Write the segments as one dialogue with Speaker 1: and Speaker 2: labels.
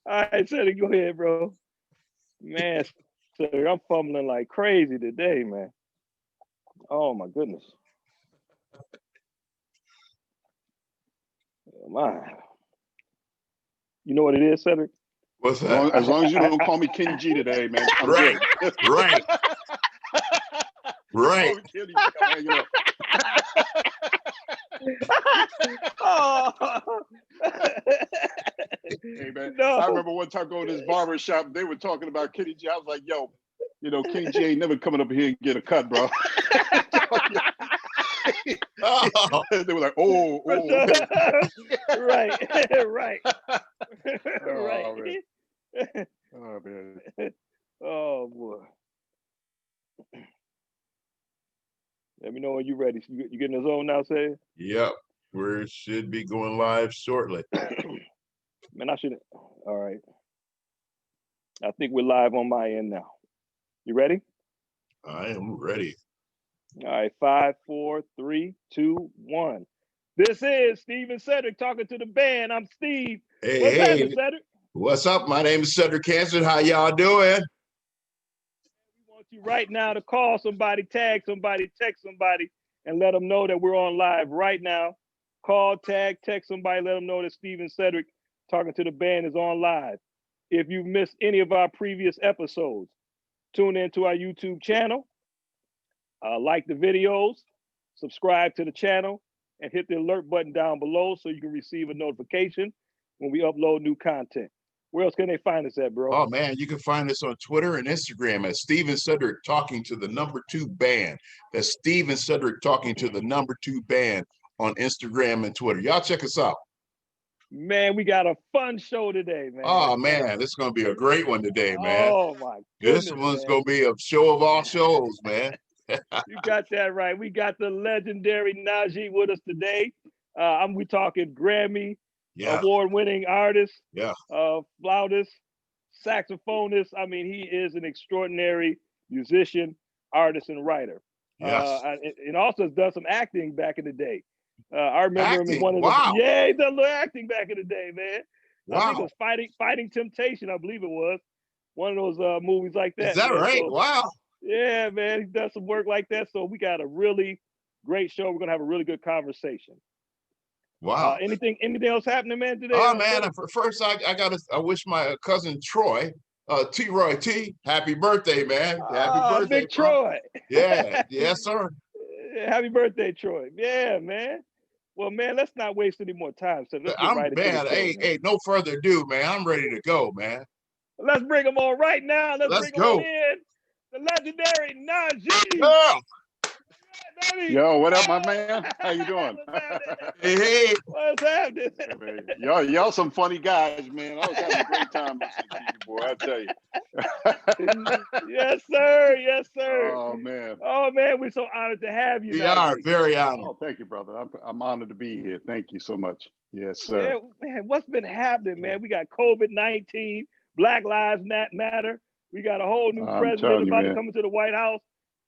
Speaker 1: All right, Cedric, go ahead, bro. Man, Cedric, I'm fumbling like crazy today, man. Oh my goodness. My, you know what it is, Cedric?
Speaker 2: What's that?
Speaker 3: As long as you don't call me King G today, man, I'm
Speaker 2: Right,
Speaker 3: good.
Speaker 2: right, right.
Speaker 3: Kenny G, I'm hanging up.
Speaker 1: Oh.
Speaker 3: Hey man,
Speaker 1: No.
Speaker 3: I remember one time going to this barber shop. They were talking about Kenny G. I was like, "Yo, Kenny G ain't never coming up here and get a cut, bro."
Speaker 2: Oh,
Speaker 3: They were like, "Oh, oh."
Speaker 1: Right, right,
Speaker 3: Oh
Speaker 1: right.
Speaker 3: man, oh man.
Speaker 1: Oh boy. Let me know when you're ready. You getting the zone now, say?
Speaker 2: yep. We should be going live shortly.
Speaker 1: Man, I should. All right. I think we're live on my end now. You ready?
Speaker 2: I am ready.
Speaker 1: All right. 5, 4, 3, 2, 1. This is Steve and Cedric talking to the band. I'm Steve.
Speaker 2: Hey,
Speaker 1: What's
Speaker 2: hey,
Speaker 1: happening, Cedric?
Speaker 2: what's up? My name is Cedric Hanson. How y'all doing?
Speaker 1: We want you right now to call somebody, tag somebody, text somebody, and let them know that we're on live right now. Call, tag, text somebody, let them know that Steve and Cedric talking to the band is on live. If you've missed any of our previous episodes, tune into our YouTube channel, like the videos, subscribe to the channel, and hit the alert button down below so you can receive a notification when we upload new content. Where else can they find us at, bro?
Speaker 2: Oh man, you can find us on Twitter and Instagram at Steve and Cedric talking to the #2 band. That's Steve and Cedric talking to the #2 band on Instagram and Twitter. Y'all check us out.
Speaker 1: Man, we got a fun show today, man.
Speaker 2: Oh man, this is gonna be a great one today, man.
Speaker 1: Oh my goodness.
Speaker 2: This one's
Speaker 1: man.
Speaker 2: gonna be a show of all shows, man.
Speaker 1: You got that right. We got the legendary Najee with us today. We talking Grammy
Speaker 2: Yeah,
Speaker 1: award-winning artist,
Speaker 2: yeah.
Speaker 1: flautist, saxophonist. I mean, he is an extraordinary musician, artist, and writer.
Speaker 2: Yes.
Speaker 1: And also has done some acting back in the day. I remember him in
Speaker 2: Acting?
Speaker 1: one of
Speaker 2: Wow.
Speaker 1: the he done a little acting back in the day, man. I think it
Speaker 2: Wow.
Speaker 1: was Fighting Temptation, I believe it was. One of those movies like that.
Speaker 2: Is that
Speaker 1: man.
Speaker 2: right?
Speaker 1: So,
Speaker 2: Wow.
Speaker 1: yeah, man, he does some work like that. So we got a really great show. We're gonna have a really good conversation.
Speaker 2: Wow.
Speaker 1: Anything else happening, man, today?
Speaker 2: Oh man, first I wish my cousin Troy, T-Roy T, happy birthday, man. Happy birthday,
Speaker 1: Big
Speaker 2: bro.
Speaker 1: Troy.
Speaker 2: Yeah, yes, sir.
Speaker 1: Happy birthday, Troy. Yeah, man. Well, man, let's not waste any more time. So let's get right into the show, man.
Speaker 2: Hey, no further ado, man. I'm ready to go, man.
Speaker 1: Let's bring them on right now. Let's bring them
Speaker 2: go.
Speaker 1: on in. The legendary Najee.
Speaker 2: Yeah.
Speaker 3: Yo, what up, my man? How you doing?
Speaker 2: Hey.
Speaker 1: What's happening?
Speaker 3: Y'all some funny guys, man. I was having a great time listening to you, boy. I tell you.
Speaker 1: Yes, sir. Yes, sir.
Speaker 3: Oh man.
Speaker 1: Oh man, we're so honored to have you.
Speaker 2: We
Speaker 1: Najee.
Speaker 2: are very honored.
Speaker 3: Oh, thank you, brother. I'm honored to be here. Thank you so much. Yes, sir.
Speaker 1: Yeah, man, what's been happening, man? We got COVID-19, Black Lives Matter. We got a whole new
Speaker 3: I'm
Speaker 1: president
Speaker 3: telling you,
Speaker 1: about to
Speaker 3: man.
Speaker 1: come into the White House.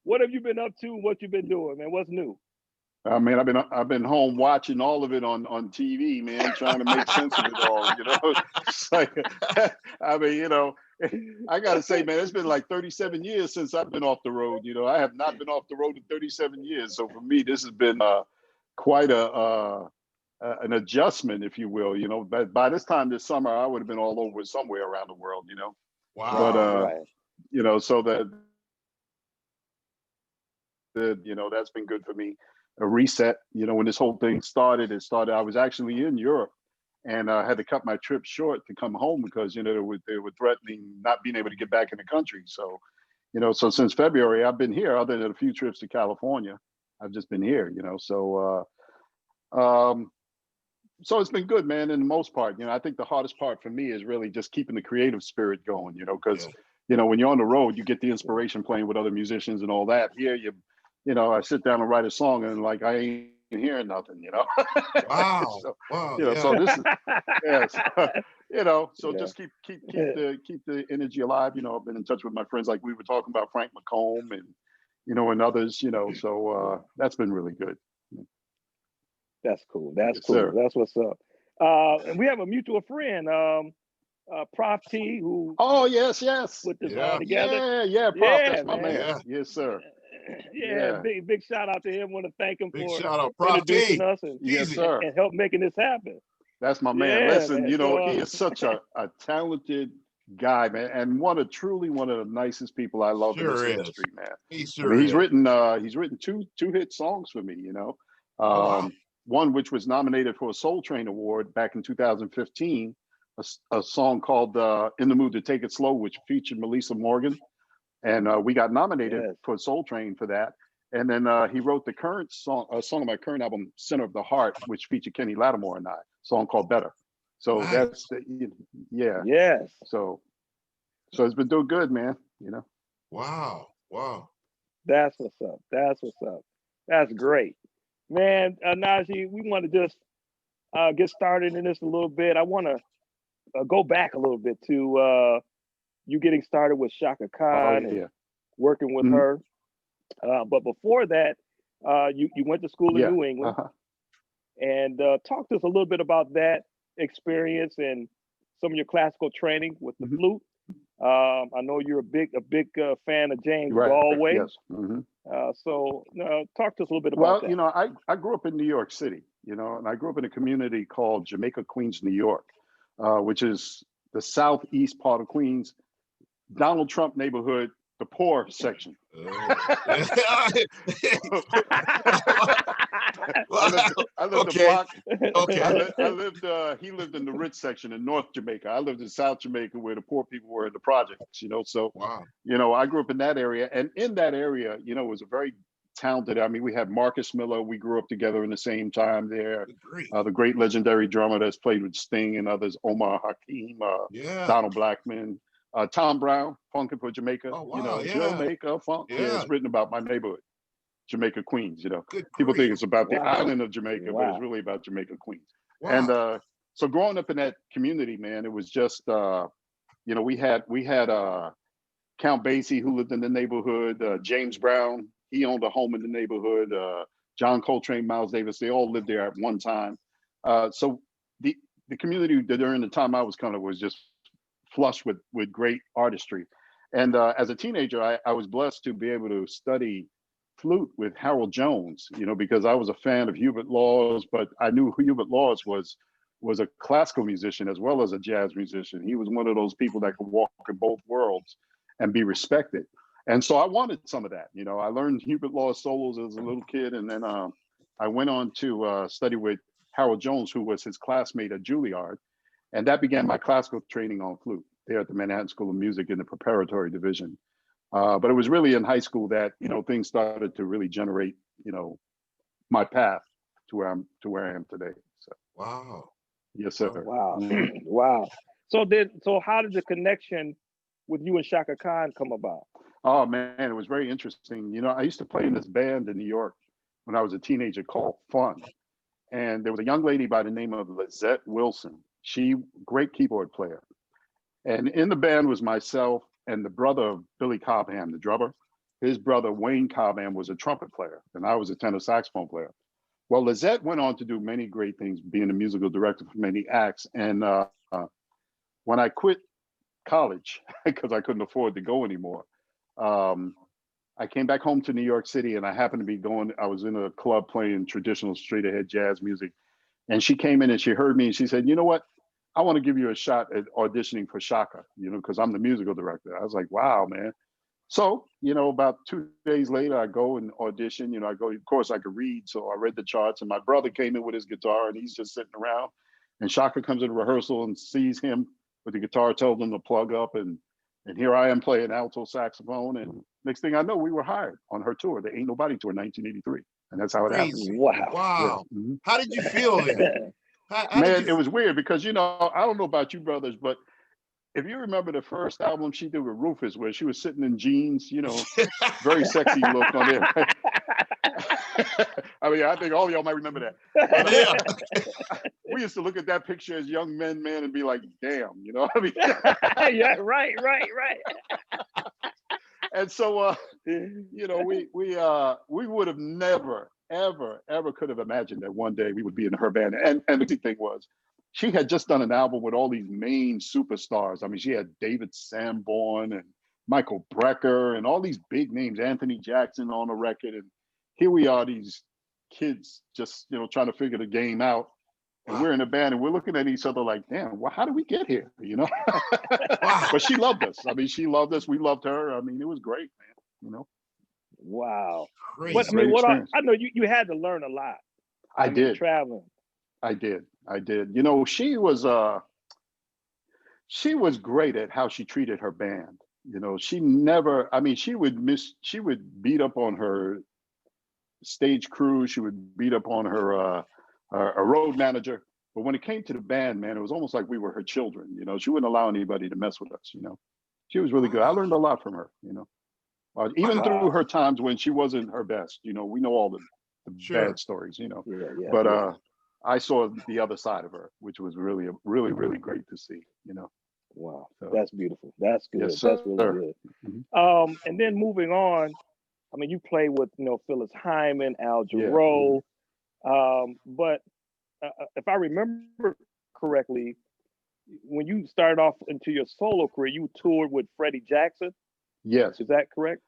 Speaker 1: What have you been up to? What you been doing, man? What's new?
Speaker 3: I mean, I've been home watching all of it on TV, man, trying to make sense of it all. It's like, I mean, I gotta say, man, it's been like 37 years since I've been off the road. I have not been off the road in 37 years. So for me, this has been quite an adjustment, if you will. But by this time this summer, I would have been all over somewhere around the world.
Speaker 2: Wow.
Speaker 3: But
Speaker 1: right.
Speaker 3: so that's been good for me. A reset. When this whole thing started, I was actually in Europe, and I had to cut my trip short to come home because they were threatening not being able to get back in the country. So, so since February, I've been here. Other than a few trips to California, I've just been here. So it's been good, man. In the most part, I think the hardest part for me is really just keeping the creative spirit going. Because when you're on the road, you get the inspiration playing with other musicians and all that. Here, I sit down and write a song and like I ain't hearing nothing.
Speaker 2: Wow.
Speaker 3: So,
Speaker 2: wow.
Speaker 3: So this is so just keep the energy alive. I've been in touch with my friends, like we were talking about Frank McComb and others. So that's been really good.
Speaker 1: That's cool. That's
Speaker 3: Yes,
Speaker 1: cool.
Speaker 3: sir.
Speaker 1: That's what's up. And we have a mutual friend. Prof T, who
Speaker 3: Oh, yes, yes.
Speaker 1: put this
Speaker 2: Yeah.
Speaker 1: all together.
Speaker 3: Yeah, Prof,
Speaker 1: Yeah,
Speaker 3: that's my
Speaker 1: man.
Speaker 3: man.
Speaker 2: Yeah.
Speaker 3: Yes, sir.
Speaker 1: Yeah,
Speaker 3: Yeah.
Speaker 1: big shout out to him. Want to thank him
Speaker 2: Big
Speaker 1: for
Speaker 2: shout out, Prof
Speaker 1: introducing
Speaker 2: T.
Speaker 1: us
Speaker 3: Yes,
Speaker 2: Easy.
Speaker 3: sir.
Speaker 1: and help making this happen.
Speaker 3: That's my man.
Speaker 1: Yeah,
Speaker 3: Listen,
Speaker 1: man. So
Speaker 3: he is such a talented guy, man, and truly one of the nicest people I love in this
Speaker 2: Sure is.
Speaker 3: industry, man.
Speaker 2: He
Speaker 3: I mean,
Speaker 2: sure is.
Speaker 3: he's written two hit songs for me,
Speaker 2: Oh, wow.
Speaker 3: one which was nominated for a Soul Train Award back in 2015, a song called "In the Mood to Take It Slow," which featured Melissa Morgan, and we got nominated
Speaker 1: yes.
Speaker 3: for Soul Train for that. And then he wrote the current song, a song on my current album, "Center of the Heart," which featured Kenny Lattimore and I, a song called "Better." So
Speaker 2: Nice.
Speaker 3: that's yeah.
Speaker 1: Yes.
Speaker 3: So it's been doing good, man.
Speaker 2: Wow. Wow.
Speaker 1: That's what's up. That's what's up. That's great. Man, Najee, we want to just get started in this a little bit. I want to go back a little bit to you getting started with Shaka
Speaker 3: Oh
Speaker 1: Khan and
Speaker 3: yeah.
Speaker 1: working with
Speaker 3: Mhm.
Speaker 1: her. But before that, you went to school in
Speaker 3: Yeah.
Speaker 1: New England,
Speaker 3: Uh-huh.
Speaker 1: and talk to us a little bit about that experience and some of your classical training with the
Speaker 3: Mhm.
Speaker 1: flute. I know you're a big fan of James
Speaker 3: Right.
Speaker 1: Galway.
Speaker 3: Yes. Hmm.
Speaker 1: So talk to us a little bit
Speaker 3: Well,
Speaker 1: about that.
Speaker 3: I grew up in New York City, and I grew up in a community called Jamaica, Queens, New York, which is the southeast part of Queens, Donald Trump neighborhood, the poor section. I lived a
Speaker 2: Okay.
Speaker 3: block.
Speaker 2: Okay.
Speaker 3: He lived in the rich section in North Jamaica. I lived in South Jamaica where the poor people were in the projects, So,
Speaker 2: Wow.
Speaker 3: I grew up in that area. And in that area, it was a very talented. I mean, we had Marcus Miller. We grew up together in the same time there.
Speaker 2: Good grief.
Speaker 3: The great legendary drummer that's played with Sting and others, Omar Hakim,
Speaker 2: Yeah.
Speaker 3: Donald Blackman, Tom Brown, Funkin' for Jamaica.
Speaker 2: Oh, wow. Yeah.
Speaker 3: Jamaica Funk. Yeah,
Speaker 2: Yeah.
Speaker 3: it's written about my neighborhood. Jamaica, Queens,
Speaker 2: Good
Speaker 3: People think
Speaker 2: grief.
Speaker 3: it's about the
Speaker 1: Wow.
Speaker 3: island of Jamaica, but it's
Speaker 1: Wow.
Speaker 3: really about Jamaica, Queens.
Speaker 2: Wow.
Speaker 3: And so growing up in that community, man, it was just, we had Count Basie who lived in the neighborhood, James Brown, he owned a home in the neighborhood, John Coltrane, Miles Davis, they all lived there at one time. So the community during the time I was was just flush with great artistry. And as a teenager, I was blessed to be able to study flute with Harold Jones, because I was a fan of Hubert Laws, but I knew Hubert Laws was a classical musician as well as a jazz musician. He was one of those people that could walk in both worlds and be respected. And so I wanted some of that. I learned Hubert Laws solos as a little kid, and then I went on to study with Harold Jones, who was his classmate at Juilliard, and that began my classical training on flute there at the Manhattan School of Music in the preparatory division. But it was really in high school that things started to really generate my path to where I am today. So
Speaker 2: Wow.
Speaker 3: yes, sir.
Speaker 1: Wow.
Speaker 3: Mhm.
Speaker 1: Wow. So how did the connection with you and Shaka Khan come about?
Speaker 3: Oh man, it was very interesting. I used to play in this band in New York when I was a teenager called Fun, and there was a young lady by the name of Lizette Wilson. She great keyboard player, and in the band was myself and the brother of Billy Cobham, the drummer. His brother Wayne Cobham was a trumpet player, and I was a tenor saxophone player. Well, Lizette went on to do many great things, being a musical director for many acts. And when I quit college because I couldn't afford to go anymore, I came back home to New York City, and I happened to be I was in a club playing traditional straight ahead jazz music. And she came in and she heard me and she said, "You know what? I want to give you a shot at auditioning for Shaka, because I'm the musical director." I was like, wow, man. So, about 2 days later, I go and audition. I go, of course, I could read. So I read the charts, and my brother came in with his guitar, and he's just sitting around. And Shaka comes into rehearsal and sees him with the guitar, tells him to plug up. And here I am playing alto saxophone. And next thing I know, we were hired on her tour, the Ain't Nobody tour, 1983. And that's how it happened.
Speaker 2: Crazy.
Speaker 1: Wow.
Speaker 2: Wow.
Speaker 3: Yeah. Mhm.
Speaker 2: How did you feel then? How
Speaker 3: Man,
Speaker 2: did you
Speaker 3: it was weird because, I don't know about you brothers, but if you remember the first album she did with Rufus, where she was sitting in jeans, very sexy look on there. I mean, I think all of y'all might remember that. But,
Speaker 2: Yeah.
Speaker 3: we used to look at that picture as young men, man, and be like, damn, I mean,
Speaker 1: Yeah, right.
Speaker 3: and so, we would have never, ever could have imagined that one day we would be in her band. And the thing was, she had just done an album with all these main superstars. I mean, she had David Sanborn and Michael Brecker and all these big names, Anthony Jackson on the record. And here we are, these kids just, trying to figure the game out. And we're in a band and we're looking at each other like, damn, well, how did we get here? But she loved us. I mean, she loved us. We loved her. I mean, it was great, man.
Speaker 1: Wow.
Speaker 2: Crazy.
Speaker 1: But I mean, I know you had to learn a lot.
Speaker 3: I did.
Speaker 1: Traveling.
Speaker 3: I did. She was great at how she treated her band. She never, I mean, she would beat up on her stage crew. She would beat up on her a road manager. But when it came to the band, man, it was almost like we were her children. She wouldn't allow anybody to mess with us. She was really good. I learned a lot from her. Even through her times when she wasn't her best. We know all the bad stories. But I saw the other side of her, which was really, really, really great to see.
Speaker 1: Wow,
Speaker 3: So,
Speaker 1: that's beautiful. That's good.
Speaker 3: yes,
Speaker 1: That's really good.
Speaker 3: Mm-hmm.
Speaker 1: And then moving on, I mean, you play with Phyllis Hyman, Al Jarreau, but if I remember correctly, when you started off into your solo career, you toured with Freddie Jackson.
Speaker 3: Yes,
Speaker 1: is that correct?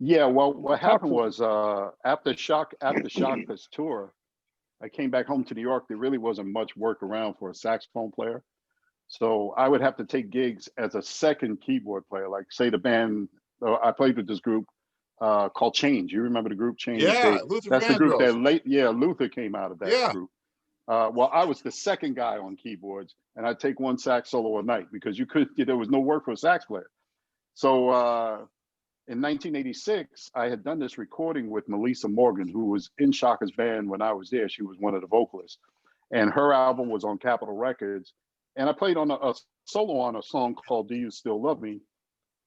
Speaker 3: Yeah. Well, what happened was after Shaka's tour, I came back home to New York. There really wasn't much work around for a saxophone player. So I would have to take gigs as a second keyboard player, like say the band, I played with this group called Change. You remember the group Change?
Speaker 2: Yeah, Luther
Speaker 3: that's
Speaker 2: Vandross.
Speaker 3: The group that Luther came out of that group. Well, I was the second guy on keyboards and I'd take one sax solo a night because there was no work for a sax player. So in 1986, I had done this recording with Melissa Morgan, who was in Shaka's band when I was there. She was one of the vocalists and her album was on Capitol Records. And I played on a solo on a song called Do You Still Love Me?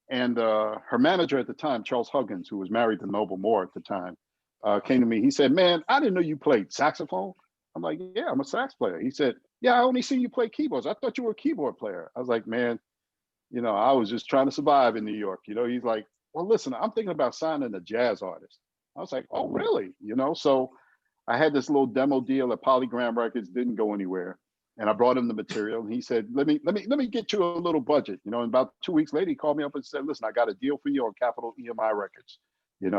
Speaker 3: And her manager at the time, Charles Huggins, who was married to Noble Moore at the time, came to me. He said, man, I didn't know you played saxophone. I'm like, yeah, I'm a sax player. He said, yeah, I only seen you play keyboards. I thought you were a keyboard player. I was like, man, I was just trying to survive in New York. He's like, well, listen, I'm thinking about signing a jazz artist. I was like, oh, really? So I had this little demo deal at Polygram Records, didn't go anywhere. And I brought him the material and he said, let me get you a little budget. And about 2 weeks later, he called me up and said, listen, I got a deal for you on Capitol EMI Records, and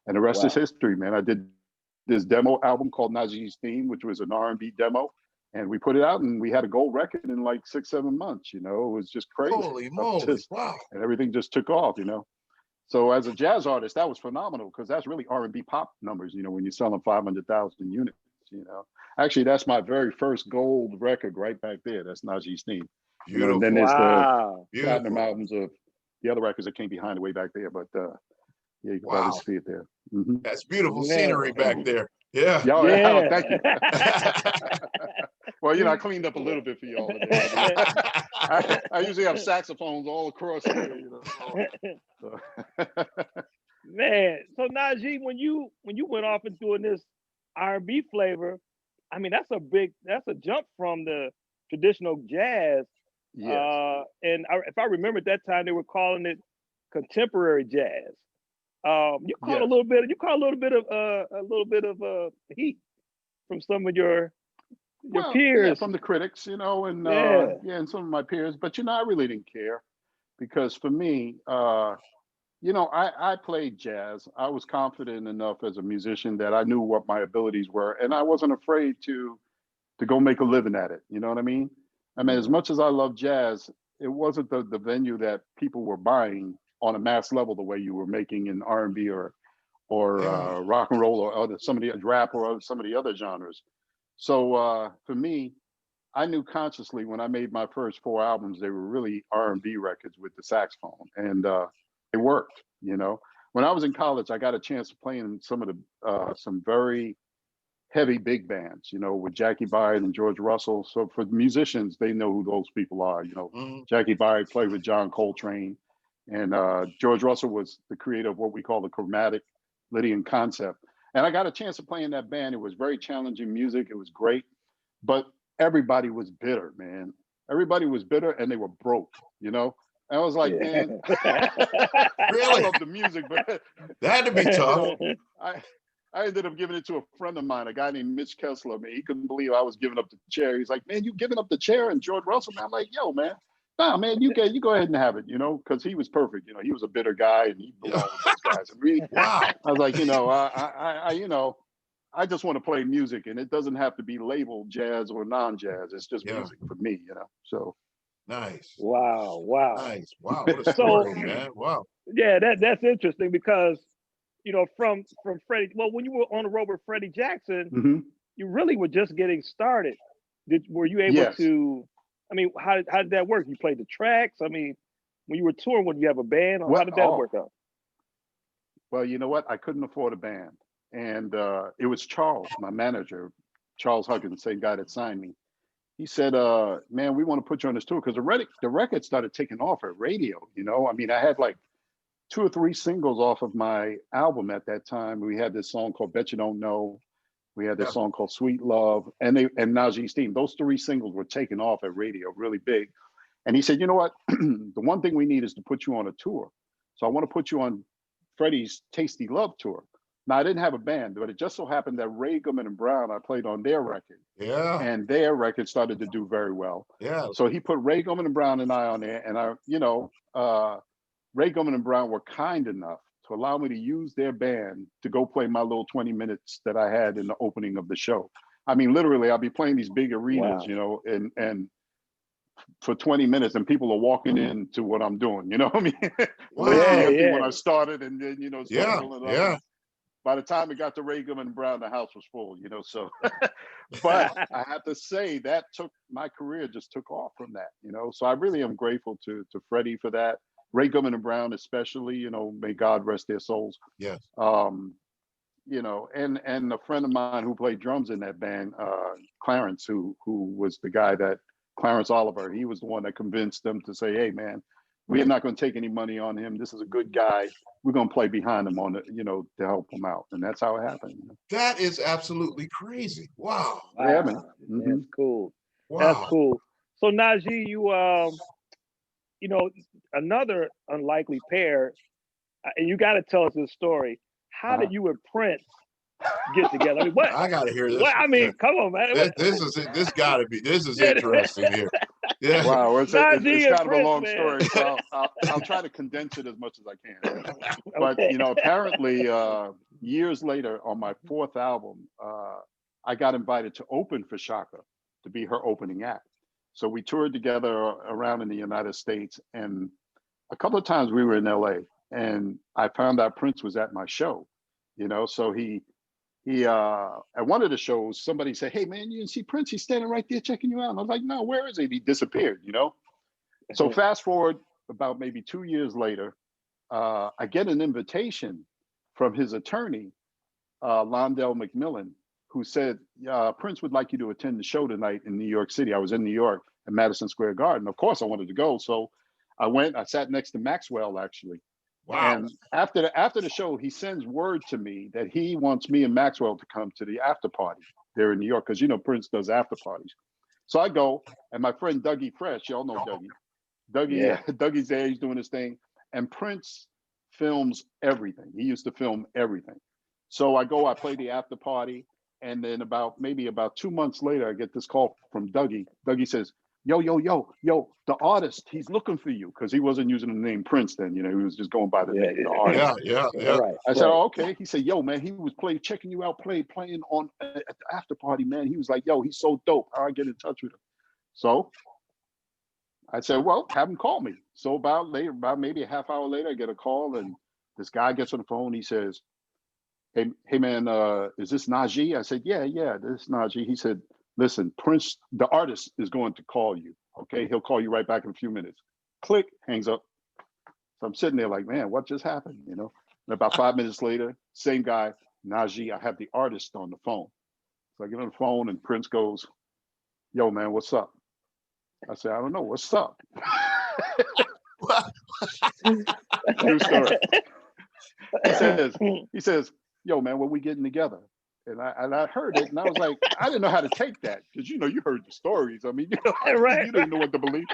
Speaker 3: the rest is history, man. I did this demo album called Najee's Theme, which was an R&B demo. And we put it out and we had a gold record in like 6-7 months, it was just crazy.
Speaker 2: Holy moly, wow.
Speaker 3: And everything just took off, So as a jazz artist, that was phenomenal because that's really R&B pop numbers, when you're selling 500,000 units, Actually, that's my very first gold record right back there. That's Najee's Theme. And then there's the platinum albums of the other records that came behind it way back there. But yeah, you can probably see it there. Mm-hmm.
Speaker 2: That's beautiful scenery back there. Yeah.
Speaker 3: Yeah. Thank you. Well, I cleaned up a little bit for y'all today. I usually have saxophones all across here, So.
Speaker 1: Man, so Najee, when you went off and doing this R&B flavor, I mean, that's a jump from the traditional jazz.
Speaker 3: Yes.
Speaker 1: And if I remember at that time, they were calling it contemporary jazz. You caught a little bit of heat from some of your peers.
Speaker 3: Yeah, from the critics, and and some of my peers. But I really didn't care because for me, I played jazz. I was confident enough as a musician that I knew what my abilities were, and I wasn't afraid to go make a living at it. You know what I mean? I mean, as much as I love jazz, it wasn't the venue that people were buying on a mass level the way you were making in R&B or rock and roll or some of the rap or some of the other genres. So for me, I knew consciously when I made my first 4 albums, they were really R&B records with the saxophone, and it worked. When I was in college, I got a chance to play in some of the some very heavy big bands, with Jackie Byard and George Russell. So for musicians, they know who those people are. Jackie Byard played with John Coltrane, and George Russell was the creator of what we call the chromatic Lydian concept. And I got a chance to play in that band. It was very challenging music. It was great, but everybody was bitter, man. Everybody was bitter, and they were broke. I was like, man,
Speaker 2: really?
Speaker 3: I love the music, but
Speaker 2: that had to be tough.
Speaker 3: I ended up giving it to a friend of mine, a guy named Mitch Kessler. Man, he couldn't believe I was giving up the chair. He's like, man, you giving up the chair and George Russell? Man, I'm like, yo, man, nah, man, you go ahead and have it, because he was perfect. He was a bitter guy and he belonged with those guys. And really,
Speaker 2: Wow.
Speaker 3: I was like, I just want to play music, and it doesn't have to be labeled jazz or non-jazz. It's just music for me, So
Speaker 2: nice.
Speaker 1: Wow, wow.
Speaker 2: Nice. Wow. What a story,
Speaker 1: So,
Speaker 2: man. Wow.
Speaker 1: yeah, that's interesting because, from Freddie, well, when you were on the road with Freddie Jackson, you really were just getting started. Were you able
Speaker 3: Yes.
Speaker 1: to? I mean, how did that work? You played the tracks. I mean, when you were touring, would you have a band? Or how did that work out?
Speaker 3: Well, you know what? I couldn't afford a band. And it was Charles, my manager, Charles Huggins, the same guy that signed me. He said, man, we want to put you on this tour because the record started taking off at radio. I mean, I had like 2 or 3 singles off of my album at that time. We had this song called Bet You Don't Know. We had this song called Sweet Love and Najee's Theme. Those 3 singles were taking off at radio really big. And he said, you know what? The one thing we need is to put you on a tour. So I want to put you on Freddie's Tasty Love tour. Now, I didn't have a band, but it just so happened that Ray Goodman and Brown, I played on their record.
Speaker 2: Yeah.
Speaker 3: And their record started to do very well.
Speaker 2: Yeah.
Speaker 3: So he put Ray Goodman and Brown and I on there. And Ray Goodman and Brown were kind enough to allow me to use their band to go play my little 20 minutes that I had in the opening of the show. I mean, literally, I'll be playing these big arenas, and for 20 minutes, and people are walking into what I'm doing. You know what I mean?
Speaker 2: Wow.
Speaker 3: When I started, and then
Speaker 2: Yeah.
Speaker 3: By the time it got to Ray Goodman and Brown, the house was full. So. But I have to say that my career just took off from that. So I really am grateful to Freddie for that. Ray Goodman and Brown, especially. May God rest their souls.
Speaker 2: Yes.
Speaker 3: And a friend of mine who played drums in that band, Clarence, who was the guy that Clarence Oliver, he was the one that convinced them to say, hey man, we're not going to take any money on him. This is a good guy. We're going to play behind him on it, to help him out. And that's how it happened.
Speaker 2: That is absolutely crazy. Wow.
Speaker 3: Yeah, man.
Speaker 1: That's cool.
Speaker 2: Wow.
Speaker 1: That's cool. So Najee, you another unlikely pair, and you got to tell us this story. How did you and Prince get together? I mean, what?
Speaker 2: I gotta hear this.
Speaker 1: What? I mean, come on, man.
Speaker 2: This is interesting here. Yeah.
Speaker 3: Wow, it's kind of a long
Speaker 1: man.
Speaker 3: story. So I'll try to condense it as much as I can. But apparently, years later, on my 4th album, I got invited to open for Shaka, to be her opening act. So we toured together around in the United States, and a couple of times we were in LA, and I found out Prince was at my show. So he at one of the shows, somebody said, hey man, you didn't see Prince? He's standing right there checking you out. And I was like, no, where is he? He disappeared, So fast forward about maybe 2 years later, I get an invitation from his attorney, Londell McMillan, who said, Prince would like you to attend the show tonight in New York City. I was in New York at Madison Square Garden. Of course I wanted to go. So I went, I sat next to Maxwell actually.
Speaker 2: Wow.
Speaker 3: And after the show, he sends word to me that he wants me and Maxwell to come to the after party there in New York, because Prince does after parties. So I go, and my friend Dougie Fresh, y'all know Dougie. Dougie's there, he's doing his thing, and Prince films everything. He used to film everything. So I go, I play the after party, and then about 2 months later, I get this call from Dougie. Dougie says, yo, the artist, he's looking for you, because he wasn't using the name Prince then, he was just going by the name, the artist.
Speaker 2: Yeah.
Speaker 1: Right.
Speaker 3: I said, oh, okay. He said, yo, man, he was checking you out, playing on at the after party, man. He was like, yo, he's so dope. How I get in touch with him? So I said, well, have him call me. So about maybe a half hour later, I get a call, and this guy gets on the phone. He says, hey man, is this Najee? I said, yeah, this is Najee. He said, listen, Prince, the artist, is going to call you. Okay, he'll call you right back in a few minutes. Click, hangs up. So I'm sitting there like, man, what just happened? And about 5 minutes later, same guy, Najee, I have the artist on the phone. So I get on the phone, and Prince goes, yo, man, what's up? I said, I don't know, what's up? True story. He says, yo, man, when we getting together? And I heard it, and I was like, I didn't know how to take that, because you heard the stories. I mean,
Speaker 1: Right.
Speaker 3: You didn't know what to believe.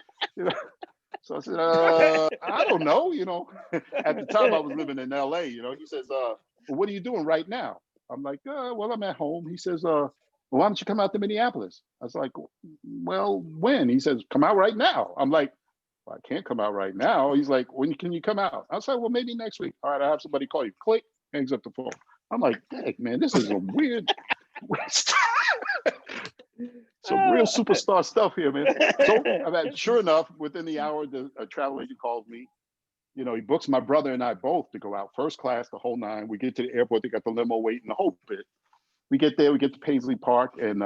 Speaker 3: So I said, I don't know. At the time I was living in LA. He says, well, what are you doing right now? I'm like, well, I'm at home. He says, well, why don't you come out to Minneapolis? I was like, well, when? He says, come out right now. I'm like, well, I can't come out right now. He's like, when can you come out? I was like, well, maybe next week. All right, I'll have somebody call you. Click, hangs up the phone. I'm like, dang, man, this is a weird some real superstar stuff here, man. So sure enough, within the hour, a travel agent calls me. You know, he books my brother and I both to go out first class, the whole nine. We get to the airport, they got the limo waiting, the whole bit. We get there, we get to Paisley Park, and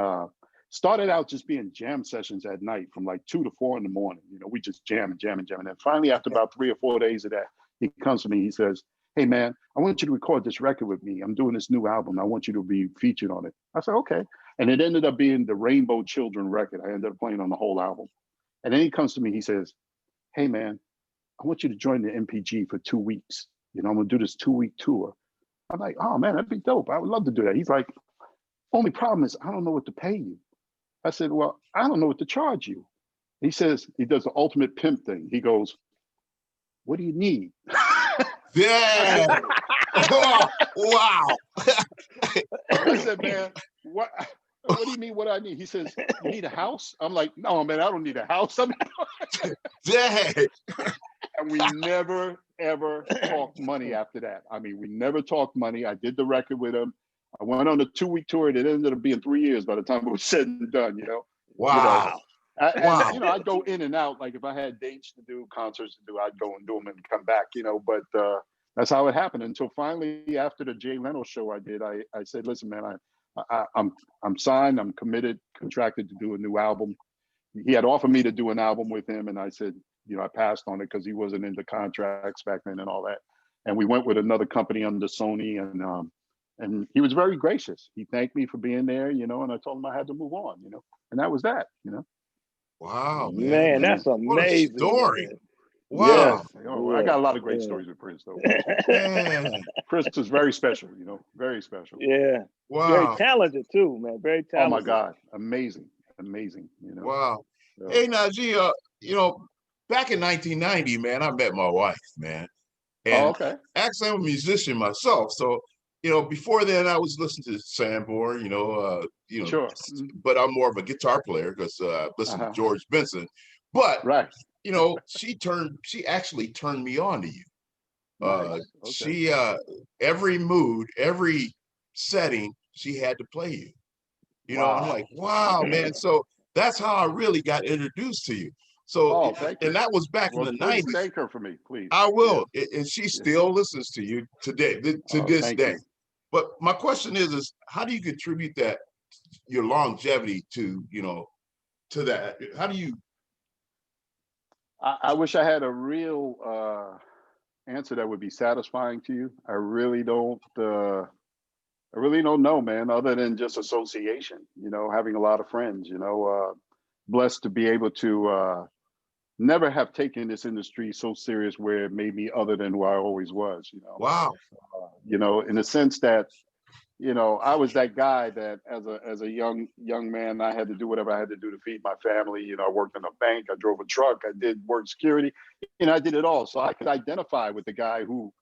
Speaker 3: started out just being jam sessions at night from like 2 to 4 in the morning. You know, we just jamming. And finally, after about 3 or 4 days of that, he comes to me, he says, hey man, I want you to record this record with me. I'm doing this new album. I want you to be featured on it. I said, okay. And it ended up being the Rainbow Children record. I ended up playing on the whole album. And then he comes to me, he says, hey man, I want you to join the MPG for 2 weeks. You know, I'm gonna do this 2-week tour. I'm like, oh man, that'd be dope. I would love to do that. He's like, only problem is I don't know what to pay you. I said, well, I don't know what to charge you. He says, he does the ultimate pimp thing. He goes, what do you need?
Speaker 2: Yeah. Oh, wow.
Speaker 3: I said, man, what do you mean what I need? He says, you need a house? I'm like, no, man, I don't need a house. I mean,
Speaker 2: Dang.
Speaker 3: and we never, ever talked money after that. I mean, we never talked money. I did the record with him. I went on a 2-week tour. It ended up being 3 years by the time it was said and done, you know?
Speaker 2: Wow.
Speaker 3: And, you know, I'd go in and out. Like if I had dates to do, concerts to do, I'd go and do them and come back, you know? But that's how it happened until finally after the Jay Leno show I did, I said, listen, man, I'm signed, I'm committed, contracted to do a new album. He had offered me to do an album with him. And I said, you know, I passed on it because he wasn't into contracts back then and all that. And we went with another company under Sony, and he was very gracious. He thanked me for being there, you know, and I told him I had to move on, you know, and that was that, you know.
Speaker 2: Wow,
Speaker 1: Man, that's
Speaker 2: what a
Speaker 1: amazing.
Speaker 2: story.
Speaker 1: Man.
Speaker 2: Wow.
Speaker 3: I got a lot of great stories with Prince, though.
Speaker 2: Man.
Speaker 3: Prince is very special, you know, very special.
Speaker 1: Yeah.
Speaker 2: Wow.
Speaker 1: Very talented too, man. Very talented.
Speaker 3: Oh my God, amazing, you know.
Speaker 2: Wow.
Speaker 3: So,
Speaker 2: Hey, Najee, you know, back in 1990, man, I met my wife, man. And
Speaker 3: okay.
Speaker 2: actually, I'm a musician myself. So, you know, before then, I was listening to Sanborn, you know,
Speaker 3: Sure.
Speaker 2: but I'm more of a guitar player because I listen to George Benson. But,
Speaker 3: right.
Speaker 2: you know, she actually turned me on to you.
Speaker 3: Nice. Okay.
Speaker 2: She, every mood, every setting, she had to play you. You know, I'm like, wow, man. So that's how I really got introduced to you. So,
Speaker 3: thank you.
Speaker 2: and that was back in the
Speaker 3: Please
Speaker 2: 90s.
Speaker 3: thank her for me, please.
Speaker 2: I will. And she still listens to you today, to this day.
Speaker 3: You.
Speaker 2: But my question is how do you contribute that, your longevity to, you know, to that? How do you?
Speaker 3: I wish I had a real answer that would be satisfying to you. I really don't know, man, other than just association, you know, having a lot of friends, you know, blessed to be able to never have taken this industry so serious where it made me other than who I always was, you know.
Speaker 2: Wow.
Speaker 3: You know, in the sense that, you know, I was that guy that as a young man, I had to do whatever I had to do to feed my family. You know, I worked in a bank, I drove a truck, I did work security, you know, I did it all. So I could identify with the guy who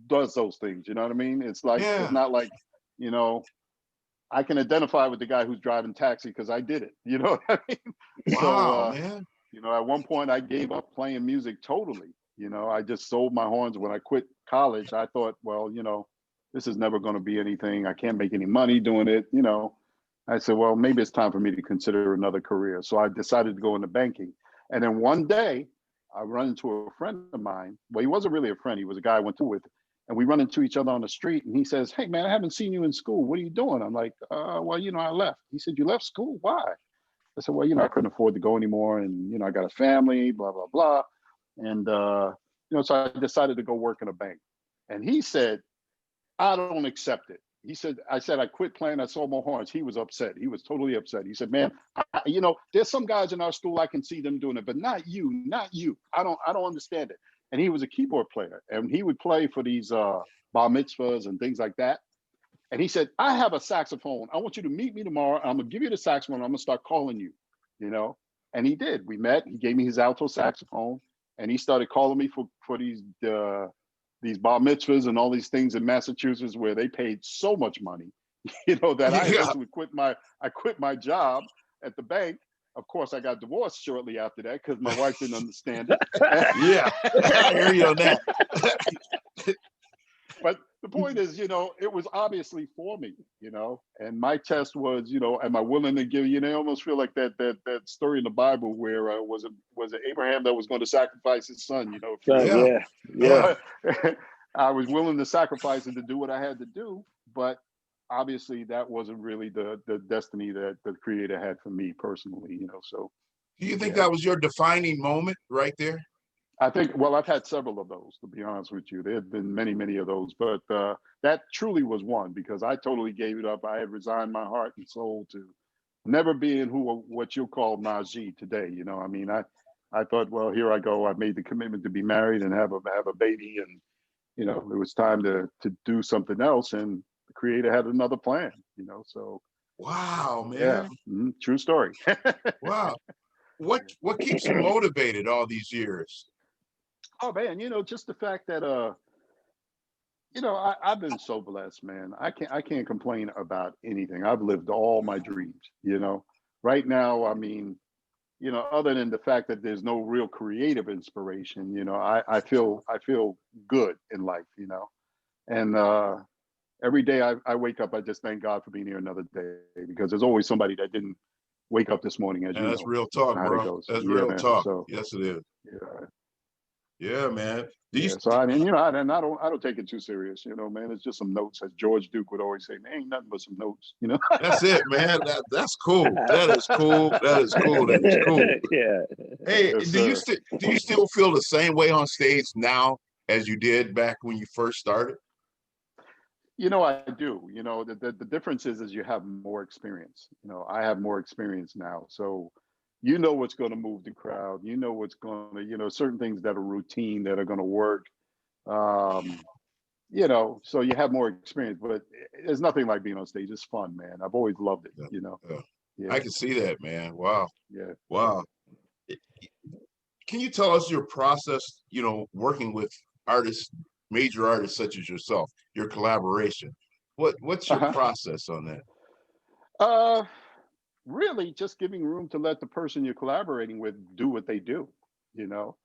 Speaker 3: does those things. You know what I mean? It's like, It's not like, you know, I can identify with the guy who's driving taxi because I did it. You know what I mean?
Speaker 2: Wow, man.
Speaker 3: You know, at one point I gave up playing music totally. You know, I just sold my horns when I quit college. I thought, well, you know, this is never going to be anything. I can't make any money doing it. You know, I said, well, maybe it's time for me to consider another career. So I decided to go into banking. And then one day I run into a friend of mine. Well, he wasn't really a friend. He was a guy I went to with. And we run into each other on the street and he says, hey, man, I haven't seen you in school. What are you doing? I'm like, well, you know, I left. He said, you left school? Why? I said, well, you know, I couldn't afford to go anymore. And, you know, I got a family, blah, blah, blah. And, you know, so I decided to go work in a bank. And he said, I don't accept it. He said, I quit playing. I sold my horns. He was upset. He was totally upset. He said, man, you know, there's some guys in our school, I can see them doing it, but not you. I don't understand it. And he was a keyboard player and he would play for these bar mitzvahs and things like that. And he said, I have a saxophone. I want you to meet me tomorrow. I'm gonna give you the saxophone. I'm gonna start calling you, you know? And he did. We met, he gave me his alto saxophone and he started calling me for these bar mitzvahs and all these things in Massachusetts where they paid so much money. that I
Speaker 2: Yeah.
Speaker 3: eventually quit my job at the bank. Of course, I got divorced shortly after that because my wife didn't understand it.
Speaker 2: Yeah. I hear you on that.
Speaker 3: But the point is, it was obviously for me, and my test was, am I willing to give, I almost feel like that story in the Bible where was it Abraham that was going to sacrifice his son, if you
Speaker 1: Son,
Speaker 3: will.
Speaker 2: Yeah.
Speaker 1: yeah.
Speaker 3: I was willing to sacrifice it to do what I had to do, but obviously that wasn't really the destiny that the creator had for me personally, so
Speaker 2: Do you think
Speaker 3: yeah.
Speaker 2: that was your defining moment right there?
Speaker 3: I think, well, I've had several of those, to be honest with you. There have been many, many of those, but that truly was one because I totally gave it up. I had resigned my heart and soul to never being what you call Najee today. I mean, I thought, well, here I go. I made the commitment to be married and have a baby, and it was time to do something else. And the creator had another plan. So
Speaker 2: Wow,
Speaker 3: yeah,
Speaker 2: man.
Speaker 3: true story.
Speaker 2: Wow. What keeps you motivated all these years?
Speaker 3: Oh man, just the fact that I've been so blessed, man. I can't complain about anything. I've lived all my dreams. Right now, I mean, other than the fact that there's no real creative inspiration, I feel good in life. And every day I wake up, I just thank God for being here another day because there's always somebody that didn't wake up this morning, as
Speaker 2: And
Speaker 3: you
Speaker 2: that's
Speaker 3: know,
Speaker 2: real talk,
Speaker 3: how that
Speaker 2: bro.
Speaker 3: goes.
Speaker 2: That's
Speaker 3: Yeah,
Speaker 2: real
Speaker 3: man.
Speaker 2: talk.
Speaker 3: So
Speaker 2: Yes, it is.
Speaker 3: yeah.
Speaker 2: Yeah, man. Do you
Speaker 3: Yeah, so I mean, I don't take it too serious, man. It's just some notes, as George Duke would always say. Man, ain't nothing but some notes.
Speaker 2: That's it, man. That's cool. That is cool. That is cool. That is cool.
Speaker 1: Yeah.
Speaker 2: Hey,
Speaker 3: Yes,
Speaker 2: do you
Speaker 3: sir.
Speaker 2: still feel the same way on stage now as you did back when you first started?
Speaker 3: I do. The difference is you have more experience. I have more experience now, so what's going to move the crowd. What's going to, certain things that are routine that are going to work. Um, so you have more experience, but there's nothing like being on stage. It's fun, man. I've always loved it.
Speaker 2: Yeah.
Speaker 3: Yeah,
Speaker 2: I can see that, man. Wow.
Speaker 3: yeah.
Speaker 2: Wow. Can you tell us your process, working with artists, major artists such as yourself, your collaboration? What's your
Speaker 3: Uh-huh.
Speaker 2: process on that?
Speaker 3: Uh, Really just giving room to let the person you're collaborating with do what they do. You know,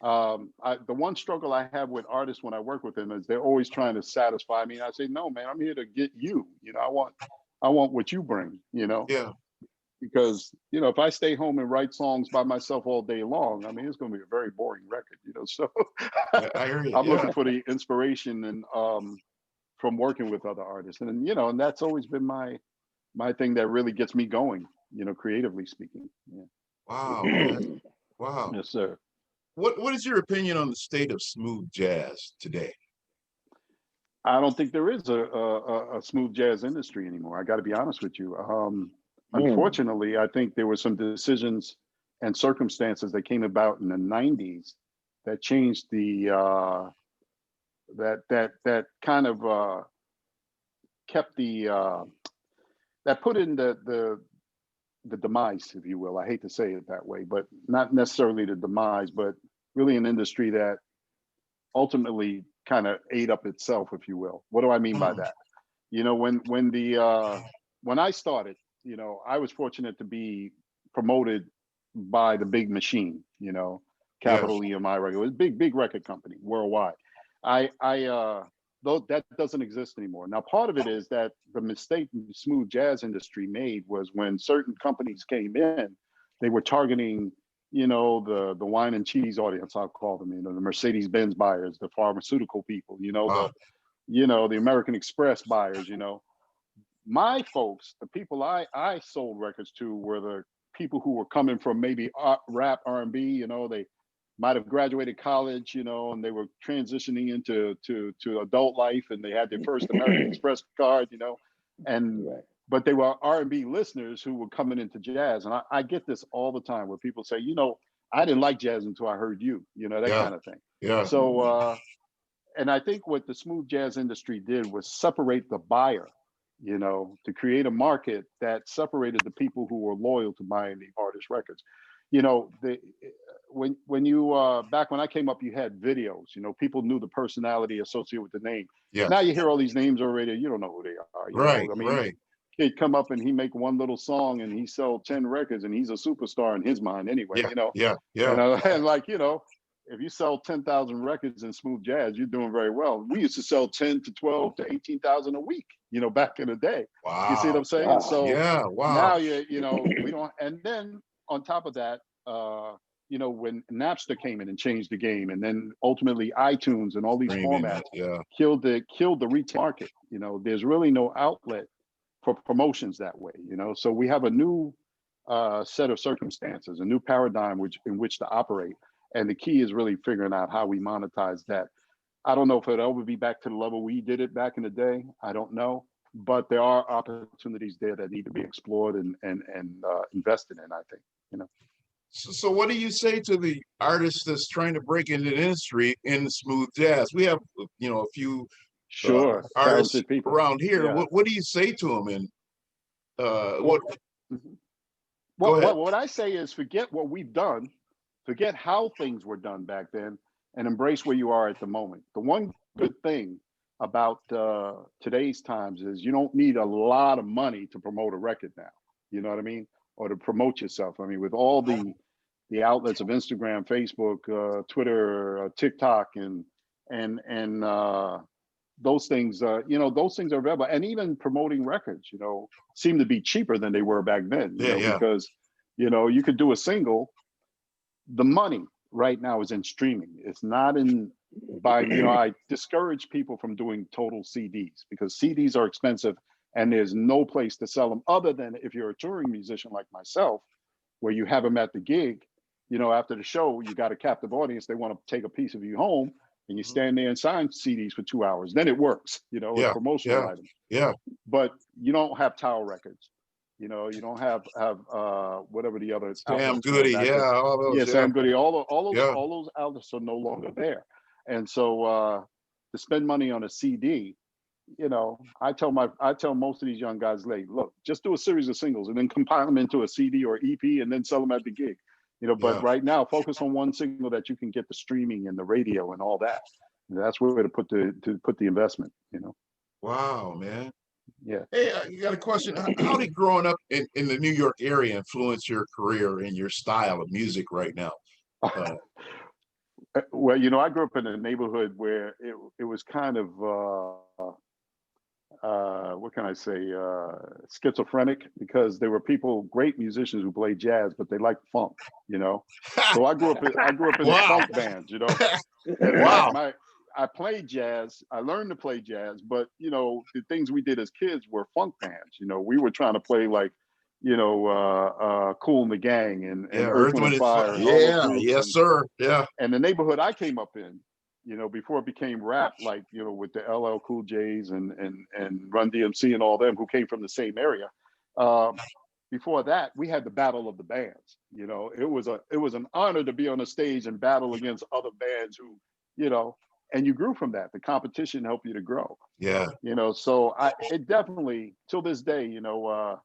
Speaker 3: the one struggle I have with artists when I work with them is they're always trying to satisfy me. I say, no, man, I'm here to get you. I want what you bring.
Speaker 2: Yeah.
Speaker 3: Because if I stay home and write songs by myself all day long, I mean, it's going to be a very boring record. So
Speaker 2: I hear you.
Speaker 3: I'm
Speaker 2: Yeah.
Speaker 3: looking for the inspiration and from working with other artists, and and that's always been my thing that really gets me going, creatively speaking. Yeah.
Speaker 2: Wow, man. Wow.
Speaker 3: Yes, sir.
Speaker 2: What is your opinion on the state of smooth jazz today?
Speaker 3: I don't think there is a smooth jazz industry anymore. I got to be honest with you. Unfortunately, I think there were some decisions and circumstances that came about in the '90s that changed the that kind of kept the that put in the demise, if you will. I hate to say it that way, but not necessarily the demise, but really an industry that ultimately kind of ate up itself, if you will. What do I mean by
Speaker 2: Mm,
Speaker 3: that? When I started, I was fortunate to be promoted by the big machine,
Speaker 2: yes.
Speaker 3: capital EMI record. It was a big record company worldwide. I though that doesn't exist anymore. Now, part of it is that the mistake the smooth jazz industry made was when certain companies came in, they were targeting, the wine and cheese audience, I'll call them, the Mercedes Benz buyers, the pharmaceutical people,
Speaker 2: Wow.
Speaker 3: the American Express buyers. My folks, the people I sold records to were the people who were coming from maybe rap R&B. They might have graduated college, and they were transitioning into to adult life, and they had their first American Express card, and
Speaker 1: Right.
Speaker 3: but they were R&B listeners who were coming into jazz, and I get this all the time where people say, I didn't like jazz until I heard you, that
Speaker 2: Yeah.
Speaker 3: kind of thing.
Speaker 2: Yeah.
Speaker 3: So, and I think what the smooth jazz industry did was separate the buyer, to create a market that separated the people who were loyal to buying the artist records. The when you back when I came up, you had videos. You know, people knew the personality associated with the name.
Speaker 2: Yes.
Speaker 3: Now you hear all these names already. You don't know who they are. You
Speaker 2: Right.
Speaker 3: know? I mean,
Speaker 2: Right.
Speaker 3: kid come up and he make one little song and he sell 10 records and he's a superstar in his mind anyway.
Speaker 2: Yeah.
Speaker 3: You know.
Speaker 2: Yeah. Yeah.
Speaker 3: And like, you know, if you sell 10,000 records in smooth jazz, you're doing very well. We used to sell 10 to 12 to 18,000 a week, you know, back in the day.
Speaker 2: Wow.
Speaker 3: You see what I'm saying?
Speaker 1: Wow.
Speaker 3: So
Speaker 2: Yeah. Wow.
Speaker 3: now you know, we don't, and then on top of that, you know, when Napster came in and changed the game, and then ultimately iTunes and all these
Speaker 2: Streaming,
Speaker 3: formats
Speaker 2: yeah.
Speaker 3: killed the retail market. You know, there's really no outlet for promotions that way, you know. So we have a new set of circumstances, a new paradigm in which to operate. And the key is really figuring out how we monetize that. I don't know if it'll ever be back to the level we did it back in the day. I don't know, but there are opportunities there that need to be explored and invested in. I think, you know.
Speaker 2: So what do you say to the artist that's trying to break into the industry in smooth jazz? We have, you know, a few
Speaker 3: Sure,
Speaker 2: artists
Speaker 3: talented people
Speaker 2: around here.
Speaker 3: Yeah.
Speaker 2: What do you say to them? And
Speaker 3: Well,
Speaker 2: Go ahead.
Speaker 3: what I say is forget what we've done, forget how things were done back then, and embrace where you are at the moment. The one good thing about today's times is you don't need a lot of money to promote a record now. You know what I mean? Or to promote yourself. I mean, with all the outlets of Instagram, Facebook, Twitter, TikTok, and those things, you know, those things are available. And even promoting records, you know, seem to be cheaper than they were back then. You know, because, you know, you could do a single. The money right now is in streaming. It's not in buying. You know, I discourage people from doing total CDs because CDs are expensive and there's no place to sell them other than if you're a touring musician like myself, where you have them at the gig. You know, after the show, you got a captive audience. They want to take a piece of you home, and you stand there and sign CDs for 2 hours. Then it works. You know, a promotional item.
Speaker 2: Yeah.
Speaker 3: But you don't have Tower Records. You know, you don't have whatever the other
Speaker 2: Sam Goody, all those,
Speaker 3: Sam Goody, all those outlets are no longer there, and so to spend money on a CD, you know, I tell most of these young guys, like, look, just do a series of singles and then compile them into a CD or EP and then sell them at the gig, you know. But right now, focus on one single that you can get the streaming and the radio and all that. That's where to put the investment, you know.
Speaker 2: Wow, man.
Speaker 3: Yeah.
Speaker 2: Hey, you got a question? How did growing up in the New York area influence your career and your style of music right now?
Speaker 3: Well, you know, I grew up in a neighborhood where it was kind of what can I say, schizophrenic, because there were people, great musicians who played jazz, but they liked funk, you know. So I grew up in the funk bands, you know. And
Speaker 2: Wow.
Speaker 3: I played jazz. I learned to play jazz, but you know, the things we did as kids were funk bands. You know, we were trying to play like, you know, Kool and the Gang and Earth, Wind and Fire.
Speaker 2: Yes, sir. Yeah.
Speaker 3: And the neighborhood I came up in, you know, before it became rap, like, you know, with the LL Cool J's and Run DMC and all them who came from the same area. Before that, we had the battle of the bands. You know, it was an honor to be on a stage and battle against other bands who, you know, and you grew from that. The competition helped you to grow.
Speaker 2: Yeah.
Speaker 3: You know, so it definitely, till this day, you know,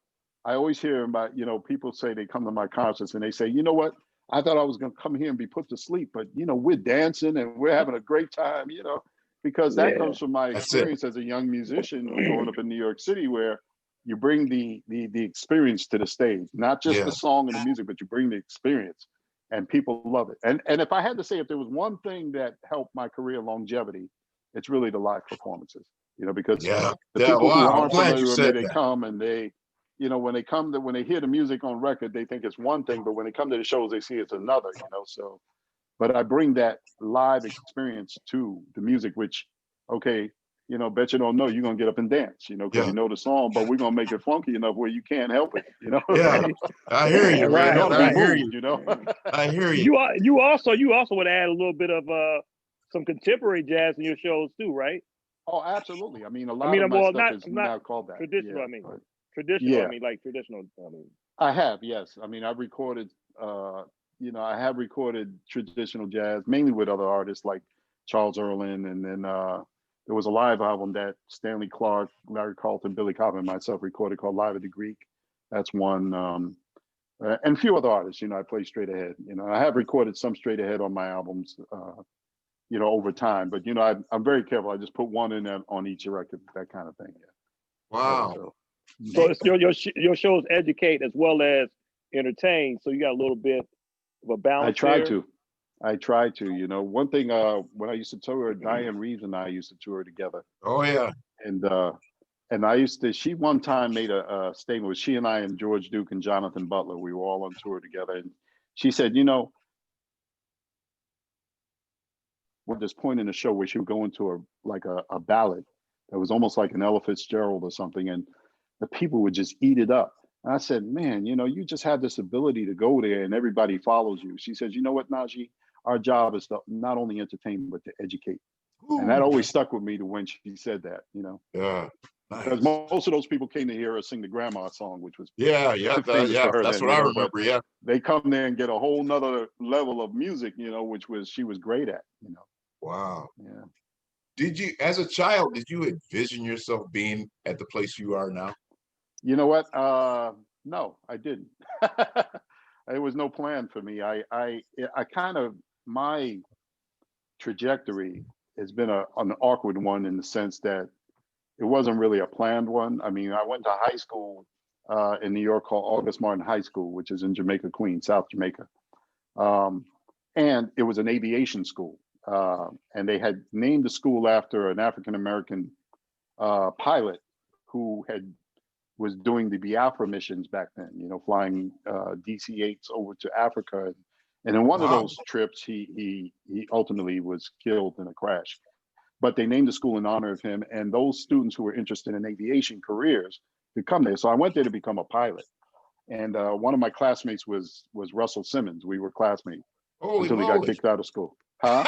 Speaker 3: I always hear about, you know, people say they come to my concerts and they say, you know what, I thought I was going to come here and be put to sleep, but you know, we're dancing and we're having a great time, you know, because that comes from my experience as a young musician growing up in New York City, where you bring the experience to the stage, not just the song and the music, but you bring the experience, and people love it. And if I had to say, if there was one thing that helped my career longevity, it's really the live performances, you know, because the people who aren't familiar with me, they come and they, you know, when they hear the music on record, they think it's one thing, but when they come to the shows, they see it's another, you know. So, but I bring that live experience to the music, which, okay, you know, bet you don't know, you're gonna get up and dance, you know, because you know the song, but we're gonna make it funky enough where you can't help it, you know.
Speaker 2: Yeah, I hear you, man. I hear you.
Speaker 3: You know,
Speaker 2: I hear you.
Speaker 1: You also would add a little bit of some contemporary jazz in your shows too, right?
Speaker 3: Oh, absolutely. I mean, a lot of my stuff is now called that.
Speaker 1: Traditional,
Speaker 3: yeah,
Speaker 1: I mean. Traditional, I mean, like traditional. I mean,
Speaker 3: I have, yes. I mean, I've recorded, you know, I have recorded traditional jazz, mainly with other artists like Charles Earlin, and then there was a live album that Stanley Clarke, Larry Carlton, Billy Cobb, and myself recorded called Live at the Greek. That's one. and a few other artists. I play straight ahead. I have recorded some straight ahead on my albums, over time. But I'm very careful. I just put one in on each record, that kind of thing. Yeah.
Speaker 2: Wow.
Speaker 1: So it's your shows educate as well as entertain. So you got a little bit of a balance.
Speaker 3: I try to. One thing when I used to tour, Diane Reeves and I used to tour together.
Speaker 2: Oh yeah.
Speaker 3: And I she one time made a statement with she and I and George Duke and Jonathan Butler. We were all on tour together, and she said, at this point in the show where she would go into a ballad that was almost like an Ella Fitzgerald or something, and the people would just eat it up. And I said, man, you just have this ability to go there and everybody follows you. She says, you know what, Najee, our job is to not only entertain, but to educate. Ooh. And that always stuck with me to when she said that,
Speaker 2: Yeah.
Speaker 3: Because most of those people came to hear her sing the grandma song, which was
Speaker 2: that's what I remember. Yeah.
Speaker 3: They come there and get a whole nother level of music, which she was great at,
Speaker 2: Wow.
Speaker 3: Yeah.
Speaker 2: Did you, as a child, did you envision yourself being at the place you are now?
Speaker 3: You know what? No, I didn't. There was no plan for me. I kind of, my trajectory has been an awkward one in the sense that it wasn't really a planned one. I mean, I went to high school in New York called August Martin High School, which is in Jamaica, Queens, South Jamaica. And it was an aviation school. And they had named the school after an African-American pilot who was doing the Biafra missions back then, flying DC-8s over to Africa. And in one of those trips, he ultimately was killed in a crash. But they named the school in honor of him, and those students who were interested in aviation careers could come there. So I went there to become a pilot. And one of my classmates was Russell Simmons. We were classmates until he got kicked out of school. Huh?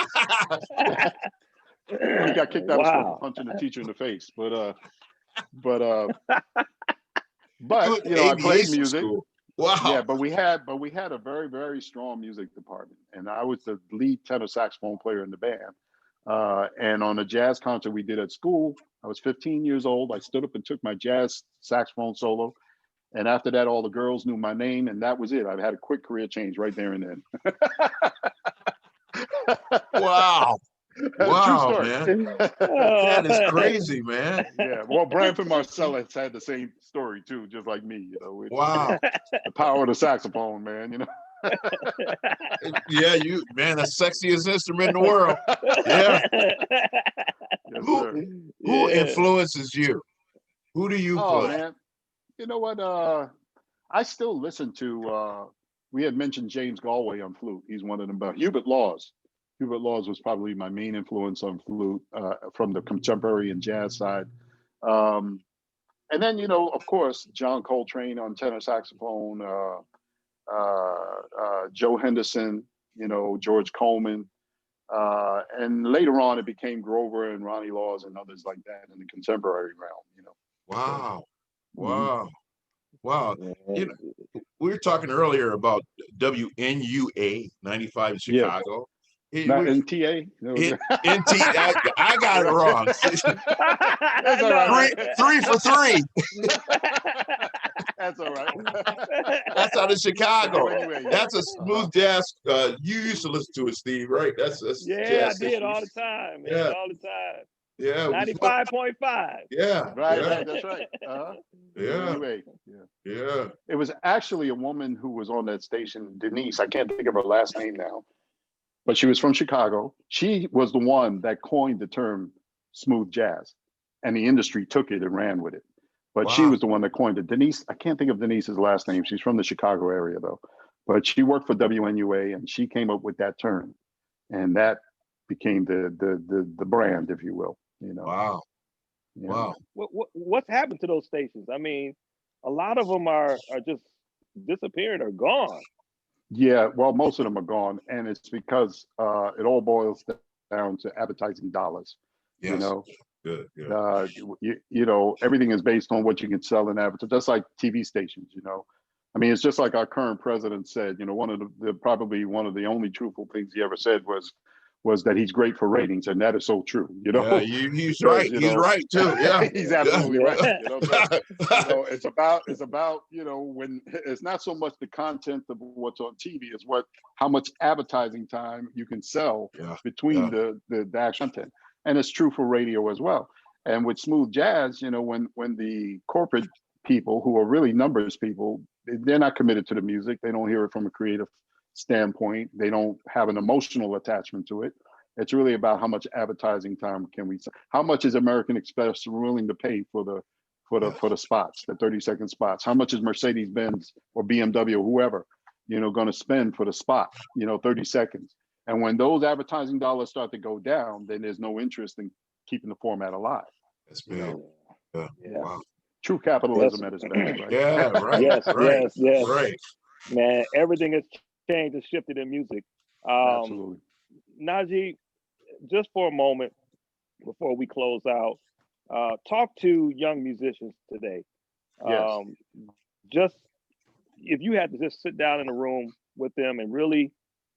Speaker 3: He got kicked out of school for punching the teacher in the face. But I played music. School.
Speaker 2: Wow.
Speaker 3: Yeah, but we had a very, very strong music department, and I was the lead tenor saxophone player in the band. And on a jazz concert we did at school, I was 15 years old. I stood up and took my jazz saxophone solo. And after that, all the girls knew my name, and that was it. I had a quick career change right there and then.
Speaker 2: Wow. Wow, man. That is
Speaker 3: Oh,
Speaker 2: crazy, man.
Speaker 3: Yeah. Well, Branford Marcellus had the same story too, just like me.
Speaker 2: Wow.
Speaker 3: The power of the saxophone, man.
Speaker 2: Yeah, man, the sexiest instrument in the world. Yeah.
Speaker 3: Yes,
Speaker 2: who influences you? Who do you play?
Speaker 3: Man. You know what? I still listen to. We had mentioned James Galway on flute. He's one of them. But Hubert Laws. Hubert Laws was probably my main influence on flute from the contemporary and jazz side. And then, of course, John Coltrane on tenor saxophone, Joe Henderson, George Coleman. And later on, it became Grover and Ronnie Laws and others like that in the contemporary realm,
Speaker 2: Wow.
Speaker 3: So,
Speaker 2: wow. Wow. We were talking earlier about WNUA 95 in Chicago.
Speaker 3: Not NTA.
Speaker 2: NTA. I got it wrong.
Speaker 3: That's all right.
Speaker 2: Three for three.
Speaker 3: That's all right.
Speaker 2: That's out of Chicago. That's a smooth jazz. You used to listen to it, Steve, right? That's
Speaker 1: I did all the time, man. All the time.
Speaker 2: Yeah.
Speaker 1: 95.5.
Speaker 2: Yeah.
Speaker 3: Right. That's right.
Speaker 2: Yeah. Yeah.
Speaker 3: It was actually a woman who was on that station, Denise. I can't think of her last name now, but she was from Chicago. She was the one that coined the term smooth jazz, and the industry took it and ran with it. But she was the one that coined it. Denise, I can't think of Denise's last name. She's from the Chicago area though, but she worked for WNUA and she came up with that term, and that became the brand, if you will.
Speaker 2: Wow. Wow.
Speaker 1: What's happened to those stations? I mean, a lot of them are just disappeared or gone.
Speaker 3: Yeah, well, most of them are gone, and it's because it all boils down to advertising dollars.
Speaker 2: Yes. Good.
Speaker 3: Everything is based on what you can sell in advertising. Just like TV stations. I mean, it's just like our current president said. Probably one of the only truthful things he ever said was, was that he's great for ratings, and that is so true. You know,
Speaker 2: he's
Speaker 3: because,
Speaker 2: right.
Speaker 3: you
Speaker 2: He's
Speaker 3: know,
Speaker 2: right too. Yeah,
Speaker 3: he's absolutely
Speaker 1: Yeah.
Speaker 3: right. You know, so, you know, it's about you know, when it's not so much the content of what's on TV, it's how much advertising time you can sell between the actual content, and it's true for radio as well. And with smooth jazz, you know, when the corporate people who are really numbers people, they're not committed to the music. They don't hear it from a creative standpoint. They don't have an emotional attachment to it. It's really about how much advertising time can we, how much is American Express willing to pay for the spots, the 30-second spots? How much is Mercedes-Benz or BMW or whoever, you know, going to spend for the spot, you know, 30 seconds? And when those advertising dollars start to go down, then there's no interest in keeping the format alive.
Speaker 2: That's big. Yeah. Wow.
Speaker 3: True capitalism at its best, right?
Speaker 2: Yeah, right.
Speaker 1: Yes,
Speaker 2: right.
Speaker 1: yes.
Speaker 2: Right.
Speaker 1: Man, everything has changed and shifted in music.
Speaker 3: Absolutely.
Speaker 1: Najee, just for a moment before we close out, talk to young musicians today.
Speaker 3: Yes.
Speaker 1: Just if you had to just sit down in a room with them and really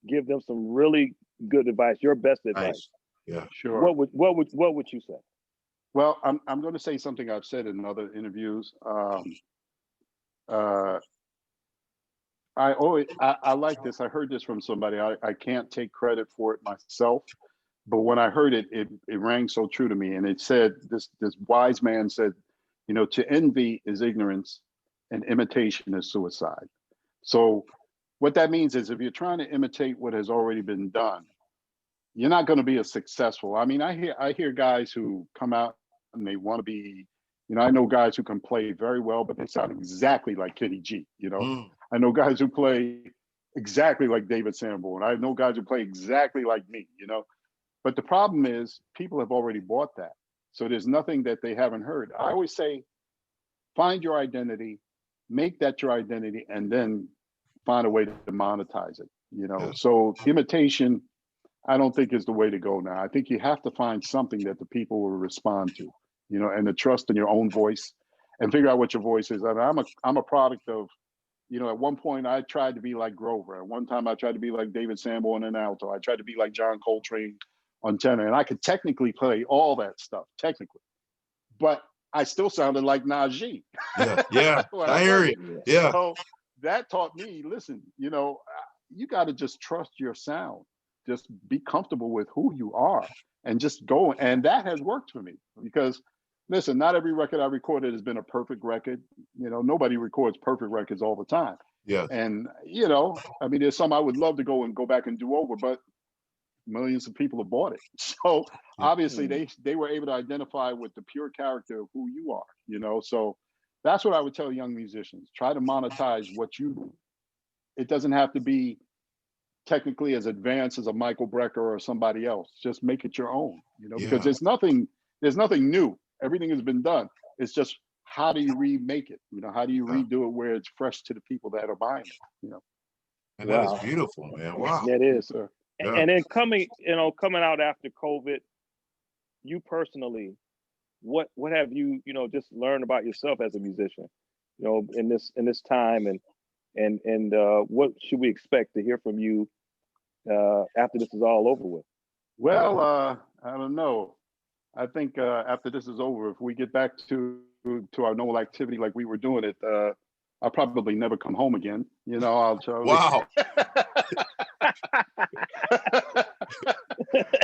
Speaker 1: give them some really good advice, your best advice.
Speaker 2: Nice. Yeah.
Speaker 3: Sure.
Speaker 1: What would you say?
Speaker 3: Well, I'm going to say something I've said in other interviews. I like this. I heard this from somebody. I can't take credit for it myself, but when I heard it, it rang so true to me. And it said, this wise man said, you know, to envy is ignorance and imitation is suicide. So what that means is if you're trying to imitate what has already been done, you're not going to be as successful. I mean, I hear guys who come out and they want to be, you know, I know guys who can play very well, but they sound exactly like Kenny G, you know. I know guys who play exactly like David Sanborn. I know guys who play exactly like me, you know. But the problem is people have already bought that. So there's nothing that they haven't heard. I always say, find your identity, make that your identity, and then find a way to monetize it, you know. So imitation, I don't think is the way to go now. I think you have to find something that the people will respond to, you know, and to trust in your own voice and figure out what your voice is. I mean, I'm a product of, you know, at one point I tried to be like Grover. At one time I tried to be like David Sanborn in alto. I tried to be like John Coltrane on tenor, and I could technically play all that stuff, technically, but I still sounded like Najee.
Speaker 2: Yeah. I hear you. Yeah.
Speaker 3: So that taught me, listen, you know, you got to just trust your sound. Just be comfortable with who you are and just go. And that has worked for me because, listen, not every record I recorded has been a perfect record. You know, nobody records perfect records all the time.
Speaker 2: Yeah.
Speaker 3: And, you know, I mean, there's some I would love to go back and do over, but millions of people have bought it. So obviously they were able to identify with the pure character of who you are, you know? So that's what I would tell young musicians. Try to monetize what you do. It doesn't have to be technically as advanced as a Michael Brecker or somebody else. Just make it your own, you know, because there's nothing new. Everything has been done. It's just how do you remake it? You know, how do you redo it where it's fresh to the people that are buying it, you know?
Speaker 2: And that is beautiful, man. Wow.
Speaker 1: That is.
Speaker 3: Yes, sir.
Speaker 1: And then coming out after COVID, you personally, what have you, you know, just learned about yourself as a musician, you know, in this time, and what should we expect to hear from you after this is all over with?
Speaker 3: Well, I don't know. I think after this is over, if we get back to our normal activity like we were doing it, I'll probably never come home again. You know, I'll tell you.
Speaker 2: Wow.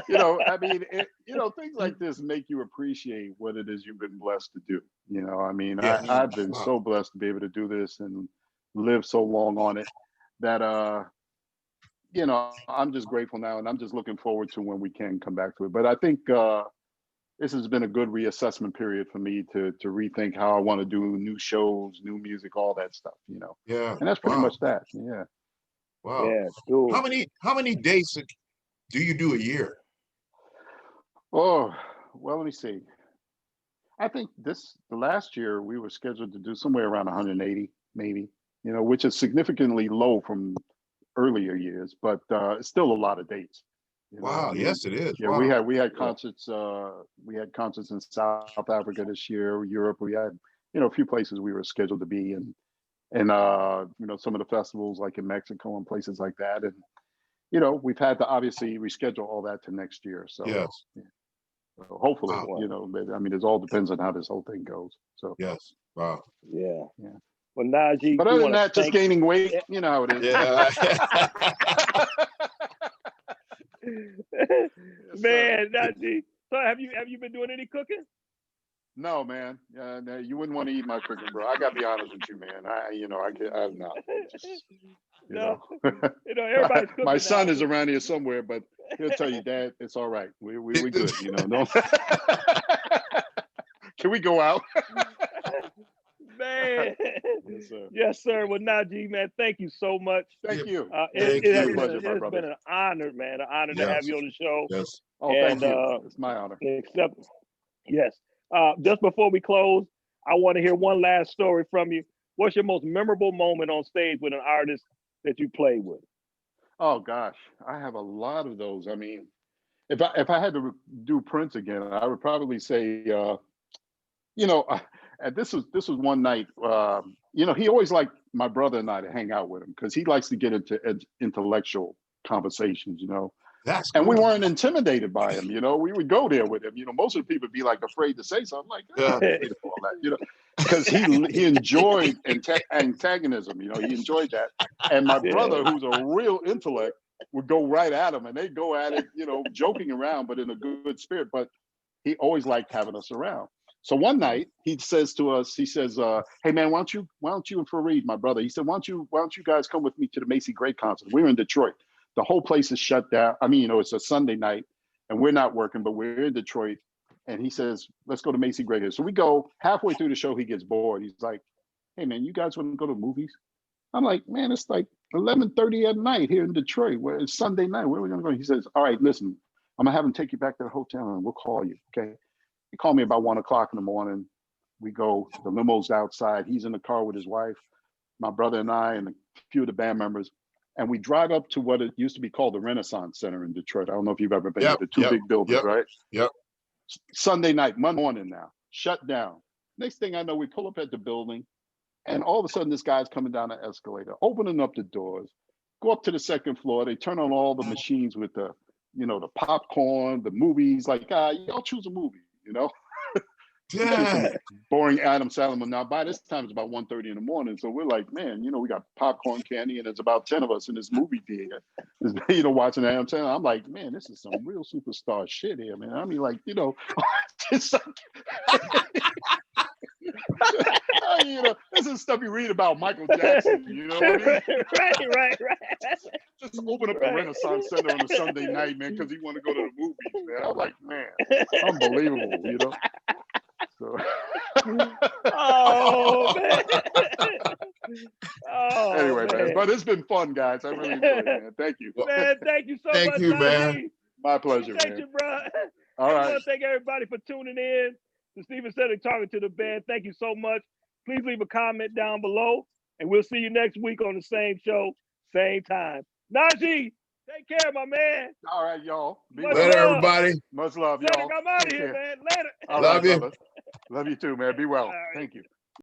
Speaker 3: You know, I mean, you know, things like this make you appreciate what it is you've been blessed to do. You know, I mean, I've been so blessed to be able to do this and live so long on it that, you know, I'm just grateful now, and I'm just looking forward to when we can come back to it. But I think this has been a good reassessment period for me to rethink how I want to do new shows, new music, all that stuff, you know.
Speaker 2: Yeah.
Speaker 3: And that's pretty much that. Yeah.
Speaker 2: Wow.
Speaker 1: Yeah, cool.
Speaker 2: How many days do you do a year?
Speaker 3: Oh, well, let me see. I think the last year we were scheduled to do somewhere around 180, maybe, you know, which is significantly low from earlier years, but it's still a lot of dates. You know,
Speaker 2: Wow.
Speaker 3: I mean,
Speaker 2: Yes, it is.
Speaker 3: yeah,
Speaker 2: Wow.
Speaker 3: we had concerts. We had concerts in South Africa this year, Europe. We had, you know, a few places we were scheduled to be, and you know, some of the festivals like in Mexico and places like that. And you know, we've had to obviously reschedule all that to next year. So,
Speaker 2: Yes.
Speaker 3: yeah. So hopefully,
Speaker 2: Wow.
Speaker 3: you know, but I mean, it all depends on how this whole thing goes. So,
Speaker 2: Yes. Wow.
Speaker 1: Yeah.
Speaker 3: Yeah.
Speaker 1: Well, Najee,
Speaker 3: but
Speaker 1: we
Speaker 3: other than
Speaker 1: wanna
Speaker 3: that, just
Speaker 1: thank-
Speaker 3: gaining weight, you know how it is.
Speaker 2: Yeah.
Speaker 1: Man, Najee. So have you been doing any cooking?
Speaker 3: No, man. No, you wouldn't want to eat my cooking, bro. I gotta be honest with you, man. I'm not. Just, you
Speaker 1: No.
Speaker 3: know.
Speaker 1: You know, everybody's cooking
Speaker 3: My son
Speaker 1: now.
Speaker 3: is around here somewhere, but he'll tell you, Dad, it's all right. We good. You know, no. Can we go out?
Speaker 1: Man.
Speaker 3: Yes, sir.
Speaker 1: Yes, sir. Well, Najee, man, thank you so much.
Speaker 3: Thank you.
Speaker 2: Thank
Speaker 1: It has
Speaker 2: you.
Speaker 3: Pleasure, my
Speaker 1: it's
Speaker 3: brother.
Speaker 1: been an honor, man. An honor to
Speaker 2: Yes.
Speaker 1: have you on the show.
Speaker 2: Yes.
Speaker 3: Oh, thank
Speaker 1: And,
Speaker 3: you. It's my honor.
Speaker 1: Except, yes. Just before we close, I want to hear one last story from you. What's your most memorable moment on stage with an artist that you played with?
Speaker 3: Oh gosh, I have a lot of those. I mean, if I had to do Prince again, I would probably say, you know, and this was one night. You know, he always liked my brother and I to hang out with him because he likes to get into intellectual conversations. You know,
Speaker 2: That's
Speaker 3: and we
Speaker 2: cool.
Speaker 3: weren't intimidated by him. You know, we would go there with him. You know, most of the people would be like afraid to say something. Like, I'm not afraid of all that. You know, because he enjoyed antagonism. You know, he enjoyed that. And my brother, who's a real intellect, would go right at him, and they go at it, you know, joking around, but in a good spirit. But he always liked having us around. So one night he says to us, he says, "Hey man, why don't you and Fareed, my brother?" He said, "Why don't you guys come with me to the Macy Gray concert?" We're in Detroit. The whole place is shut down. I mean, you know, it's a Sunday night, and we're not working, but we're in Detroit. And he says, "Let's go to Macy Gray." So we go halfway through the show. He gets bored. He's like, "Hey man, you guys want to go to movies?" I'm like, "Man, it's like 11:30 at night here in Detroit. Where it's Sunday night. Where are we gonna go?" He says, "All right, listen, I'm gonna have him take you back to the hotel, and we'll call you." Okay. He called me about 1 o'clock in the morning. We go, the limo's outside. He's in the car with his wife, my brother and I, and a few of the band members. And we drive up to what it used to be called the Renaissance Center in Detroit. I don't know if you've ever been there, the two big buildings, right?
Speaker 2: Yep.
Speaker 3: Sunday night, Monday morning now, shut down. Next thing I know, we pull up at the building, and all of a sudden, this guy's coming down the escalator, opening up the doors, go up to the second floor. They turn on all the machines with the, you know, the popcorn, the movies. Like, y'all choose a movie, you know?
Speaker 2: Yeah.
Speaker 3: Boring Adam Sandler. Now, by this time, it's about 1:30 in the morning. So we're like, man, you know, we got popcorn candy, and there's about 10 of us in this movie theater, you know, watching Adam Sandler. I'm like, man, this is some real superstar shit here, man. I mean, like, you know, just like, you know, this is stuff you read about Michael Jackson, you know what I mean?
Speaker 1: Right.
Speaker 3: Just open up the Renaissance Center on a Sunday night, man, because he want to go to the movies, man. I'm like, man, unbelievable, you know? So.
Speaker 1: Oh man. Oh,
Speaker 3: anyway, man. But it's been fun, guys. I really enjoyed it, man. Thank you.
Speaker 1: Man, thank you so much.
Speaker 2: Thank you, man.
Speaker 1: Najee.
Speaker 3: My pleasure,
Speaker 1: Appreciate
Speaker 3: man.
Speaker 1: you, bro.
Speaker 3: All
Speaker 1: I
Speaker 3: right.
Speaker 1: want to thank everybody for tuning in to Stephen Cedric talking to the band. Thank you so much. Please leave a comment down below, and we'll see you next week on the same show, same time. Najee, take care, my man.
Speaker 3: All right, y'all. Be
Speaker 1: Much
Speaker 3: well.
Speaker 2: Later,
Speaker 1: love.
Speaker 2: everybody.
Speaker 3: Much love,
Speaker 1: Cedric,
Speaker 3: y'all.
Speaker 1: I'm out of
Speaker 3: Take
Speaker 1: here,
Speaker 3: care.
Speaker 1: man. Later.
Speaker 3: All
Speaker 2: Love
Speaker 3: right,
Speaker 2: you.
Speaker 3: brother. Love you too, man. Be well.
Speaker 1: All right.
Speaker 3: Thank you.